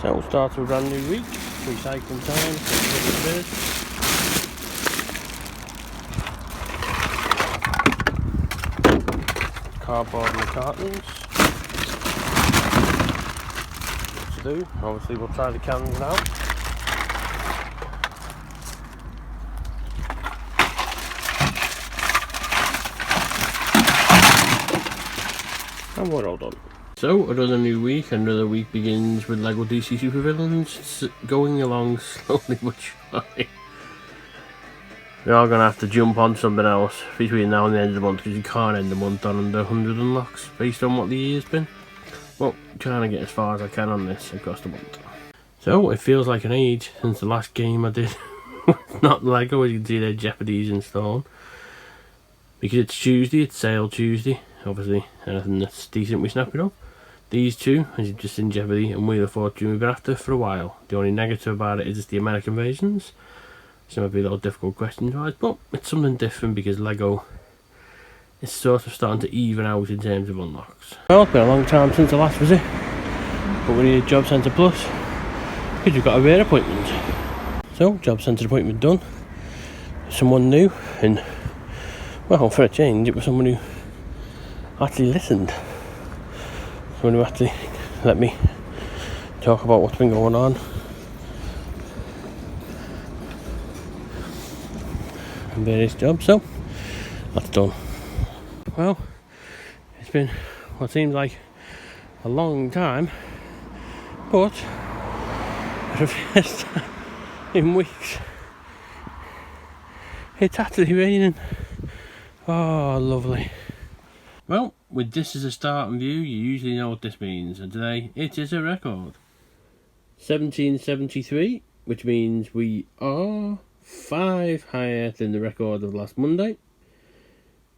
So we'll start a brand new week, recycling time, cardboard and the cartons. What to do? Obviously we'll try the cans now. And we're all done. So, another new week, another week begins with LEGO DC Supervillains. It's going along slowly but surely. We're all going to have to jump on something else between now and the end of the month, because you can't end the month on under 100 unlocks based on what the year's been. But trying to get as far as I can on this across the month. So, it feels like an age since the last game I did. Not LEGO, as you can see there, Jeopardy's installed. Because it's Tuesday, it's sale Tuesday. Obviously, anything that's decent we snap it up. These two, as you've just seen, Jeopardy and Wheel of Fortune, we've been after for a while. The only negative about it is it's the American versions. So it might be a little difficult questions-wise, but it's something different because LEGO is sort of starting to even out in terms of unlocks. Well, it's been a long time since the last visit, but we need a Job Centre Plus because we've got a rare appointment. So, Job Centre appointment done. Someone new, and well, for a change, it was someone who actually listened. Someone who actually let me talk about what's been going on. And various jobs, so that's done. Well, it's been what seems like a long time, but for the first time in weeks, it's actually raining. Oh, lovely. Well, with this as a starting view, you usually know what this means, and today it is a record. 1773, which means we are 5 higher than the record of last Monday.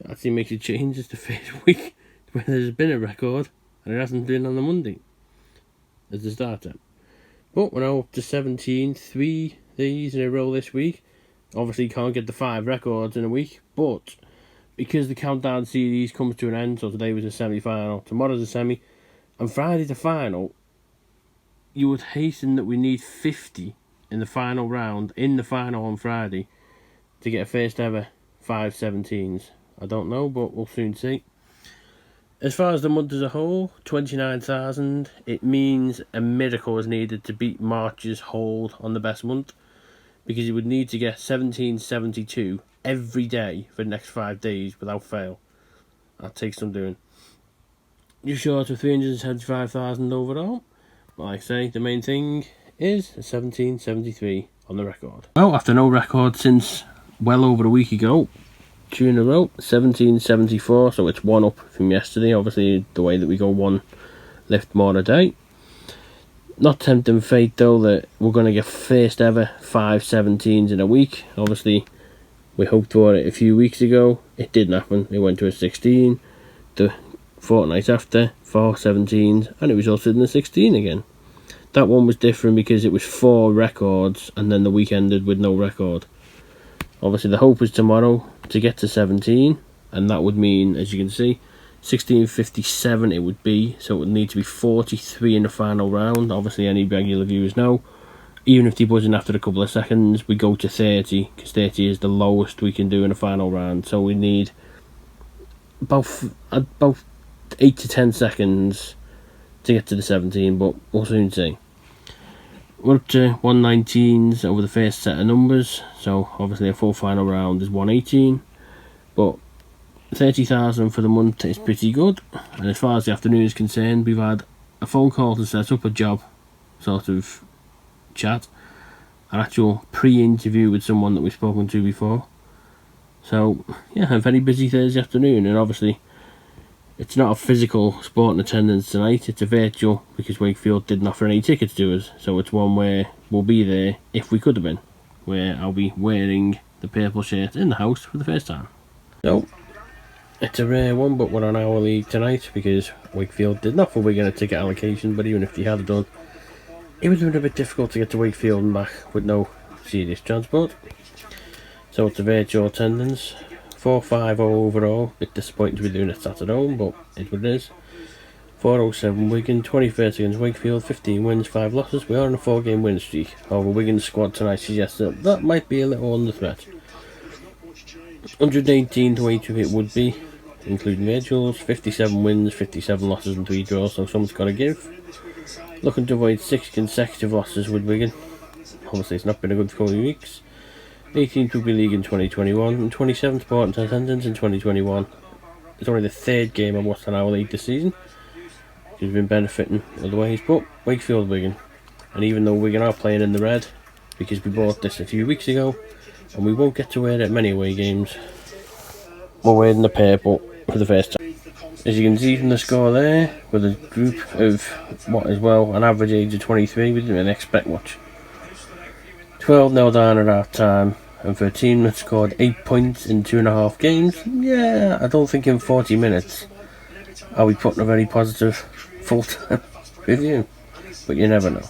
It actually makes a change as the first week where there's been a record, and it hasn't been on the Monday as the starter. But we're now up to 17, 3 days in a row this week. Obviously can't get the 5 records in a week, but because the countdown series comes to an end, so today was a semi-final, tomorrow's a semi, and Friday's the final, you would hasten that we need 50 in the final round, in the final on Friday, to get a first ever 5 17s. I don't know, but we'll soon see. As far as the month as a whole, 29,000, it means a miracle is needed to beat March's hold on the best month, because you would need to get 1772 every day for the next 5 days without fail. That takes some doing. You're short of 375,000 overall, but like I say, the main thing is 1773 on the record. Well, after no record since well over a week ago, 2 in a row, 1774, so it's 1 up from yesterday. Obviously, the way that we go 1 lift more a day. Not tempting fate though that we're going to get first ever 5 17s in a week. Obviously, we hoped for it a few weeks ago. It didn't happen. It went to a 16. The fortnight after, 4 17s, and it resulted in a 16 again. That one was different because it was 4 records, and then the week ended with no record. Obviously, the hope was tomorrow to get to 17, and that would mean, as you can see, 1657 it would be, so it would need to be 43 in the final round. Obviously, any regular viewers know, even if they buzz in after a couple of seconds, we go to 30, because 30 is the lowest we can do in a final round. So we need about 8 to 10 seconds to get to the 17, but we'll soon see. We're up to 119s over the first set of numbers, so obviously a full final round is 118, but 30,000 for the month is pretty good. And as far as the afternoon is concerned, we've had a phone call to set up a job sort of chat, an actual pre-interview with someone that we've spoken to before. So yeah, a very busy Thursday afternoon, and obviously it's not a physical sporting attendance tonight, it's a virtual, because Wakefield didn't offer any tickets to us, so it's one where we'll be there if we could have been, where I'll be wearing the purple shirt in the house for the first time. So it's a rare one, but we're on our league tonight because Wakefield didn't offer Wigan a ticket allocation, but even if they had done, it would have been a bit difficult to get to Wakefield and back with no serious transport. So it's a virtual attendance, 450 overall. Bit disappointing to be doing it Saturday home, but it's what it is. 407 Wigan, 21st against Wakefield, 15 wins, 5 losses. We are on a 4-game win streak. However, Wigan's squad tonight suggests that might be a little under threat. 118 to 8 if it would be, including Virgil's, 57 wins, 57 losses and 3 draws, so someone's got to give. Looking to avoid 6 consecutive losses with Wigan. Obviously it's not been a good 4 weeks. 18th Rugby League in 2021 and 27th Sport attendance in 2021. It's only the 3rd game I've watched on our league this season. We've been benefiting other ways, but Wakefield Wigan. And even though Wigan are playing in the red, because we bought this a few weeks ago, and we won't get to wear it at many away games, we're wearing the purple for the first time. As you can see from the score there, with a group of what is well an average age of 23, we didn't really expect much. 12-0 down at half time, and for a team that scored 8 points in 2.5 games, yeah, I don't think in 40 minutes are we putting a very positive full-time review, but you never know.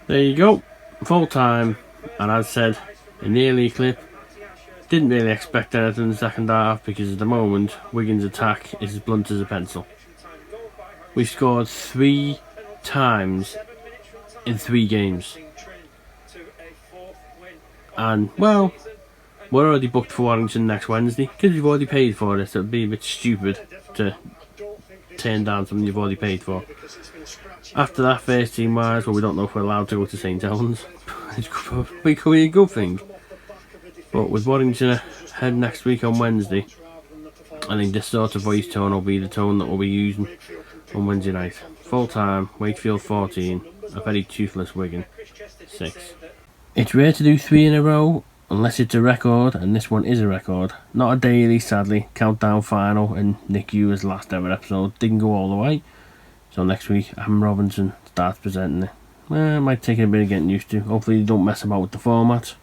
There you go, full-time, and as said in the early clip, didn't really expect anything in the second half because at the moment Wigan's attack is as blunt as a pencil. We've scored 3 times in 3 games, and well, we're already booked for Warrington next Wednesday because we've already paid for it, so it'd be a bit stupid to turn down something you've already paid for. After that, first team wise, well, we don't know if we're allowed to go to St Helens. It could be a good thing. But with Warrington ahead next week on Wednesday, I think this sort of voice tone will be the tone that we'll be using on Wednesday night. Full time, Wakefield 14, a very toothless Wigan 6. It's rare to do 3 in a row, unless it's a record, and this one is a record. Not a daily, sadly. Countdown final and Nick Ewer's last ever episode didn't go all the way. So next week, Adam Robinson starts presenting it. It might take a bit of getting used to. Hopefully they don't mess about with the format.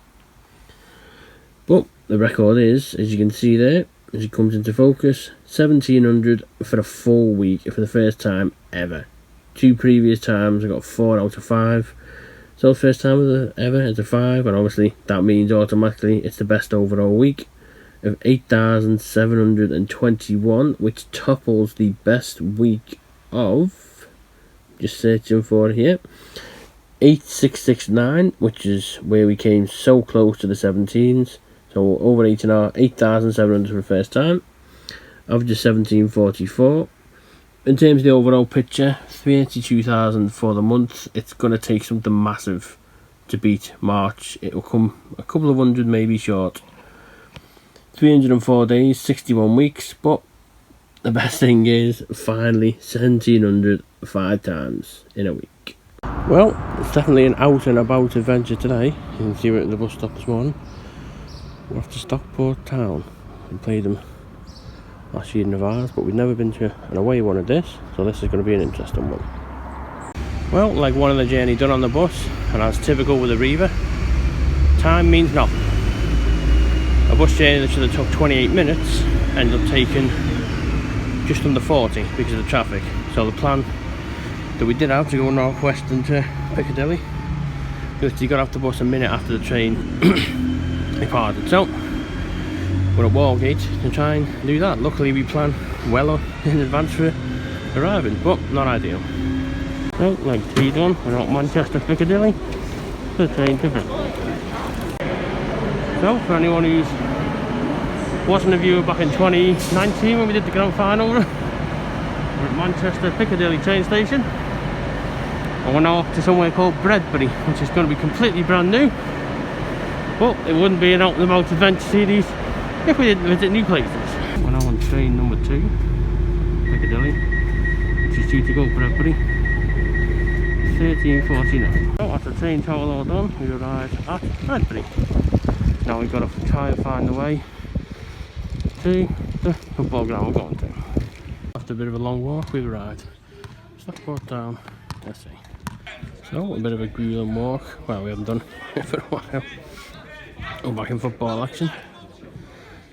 But the record is, as you can see there, as it comes into focus, 1700 for a full week for the first time ever. 2 previous times I got 4 out of 5. So first time ever it's a 5, and obviously that means automatically it's the best overall week of 8,721, which topples the best week of, just searching for it here, 8669, which is where we came so close to the 17s. So over 8,700 for the first time. Average of 1744. In terms of the overall picture, 32,000 for the month. It's going to take something massive to beat March. It will come a couple of hundred maybe short. 304 days, 61 weeks. But the best thing is, finally, 1,700 5 times in a week. Well, it's definitely an out and about adventure today. You can see we're at the bus stop this morning. We're off to Stockport Town. We played them last year in Navarre, but we've never been to an away one of this, so this is going to be an interesting one. Well, like one of the journey done on the bus, and as typical with a Reaver, time means nothing. A bus journey that should have took 28 minutes ended up taking just under 40 because of the traffic. So the plan that we did have to go northwestern to Piccadilly, because you got off the bus a minute after the train departed. So we're at Walgate to try and do that. Luckily we planned well in advance for arriving, but not ideal. So like speed one, we're at Manchester Piccadilly for the train to Piccadilly. So for anyone who wasn't a viewer back in 2019 when we did the grand final, we're at Manchester Piccadilly train station. And we're now off to somewhere called Bredbury, which is going to be completely brand new. But it wouldn't be an out and about adventure series if we didn't visit new places. We're now on train number 2, Piccadilly, which is due to go Bredbury, 13:49. So after train travel all done, we arrived at Bredbury. Now we've got to try and find the way to the football ground we're going to. After a bit of a long walk, we've arrived Stockport Town, SC. So a bit of a grueling walk. Well, we haven't done it for a while. We're back in football action.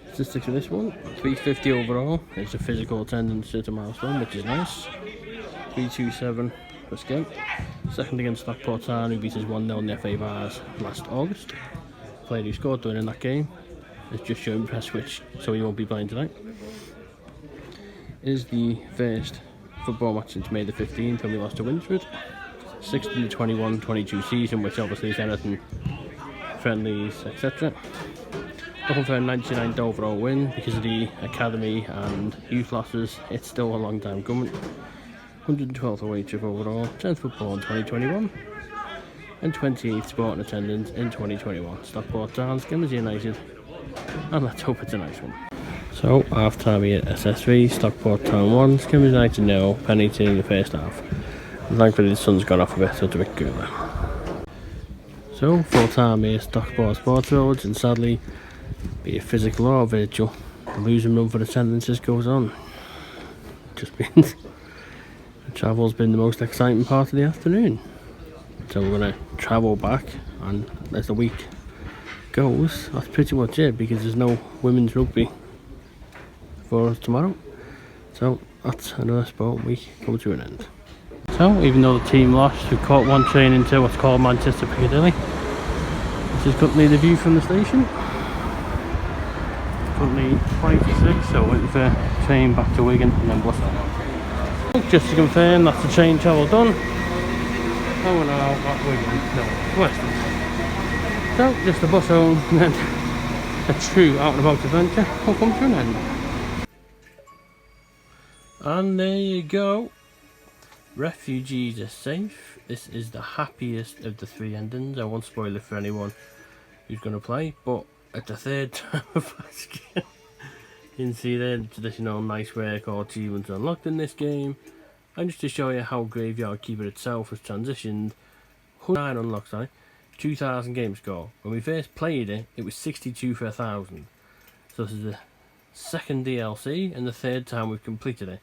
Statistics for this one: 350 overall. It's a physical attendance at a milestone, which is nice. 327 for Skem. Second against Stockport Town, who beat us 1-0 in the FA Bars last August. Player who scored during that game is just showing press switch, so he won't be playing tonight. Is the first football match since May the 15th when we lost to Winsford. 16-21-22 season, which obviously is anything friendlies, etc. Looking for a 99th overall win because of the academy and youth losses. It's still a long time coming. 112th away trip overall, 10th football in 2021, and 28th sporting attendance in 2021. Stockport Town, Skem U United, and let's hope it's a nice one. So, half time here at SS3, Stockport Town 1, Skem U United 0, penny in the first half. And thankfully the sun's gone off a bit, so it's a bit cooler. So, full time here, Stockport Sports Roads, and sadly, be it physical or virtual, the losing run for attendances goes on. Just means the travel's been the most exciting part of the afternoon. So we're going to travel back, and as the week goes, that's pretty much it, because there's no women's rugby for us tomorrow. So that's another sport week come to an end. So even though the team lost, we caught one train into what's called Manchester Piccadilly. This is currently the view from the station. Currently 20 to 6, so waiting for a train back to Wigan and then bus home. Just to confirm, that's the train travel done. Oh no, not Wigan, no, Western. So just a bus home, and then a true out and about adventure will come to an end. And there you go. Refugees are safe. This is the happiest of the three endings. I won't spoil it for anyone who's going to play, but at the third time of asking, you can see there the traditional nice work or achievements unlocked in this game. And just to show you how Graveyard Keeper itself has transitioned, 109 unlocks, 2,000 game score. When we first played it, it was 62 for 1,000. So this is the second DLC and the third time we've completed it.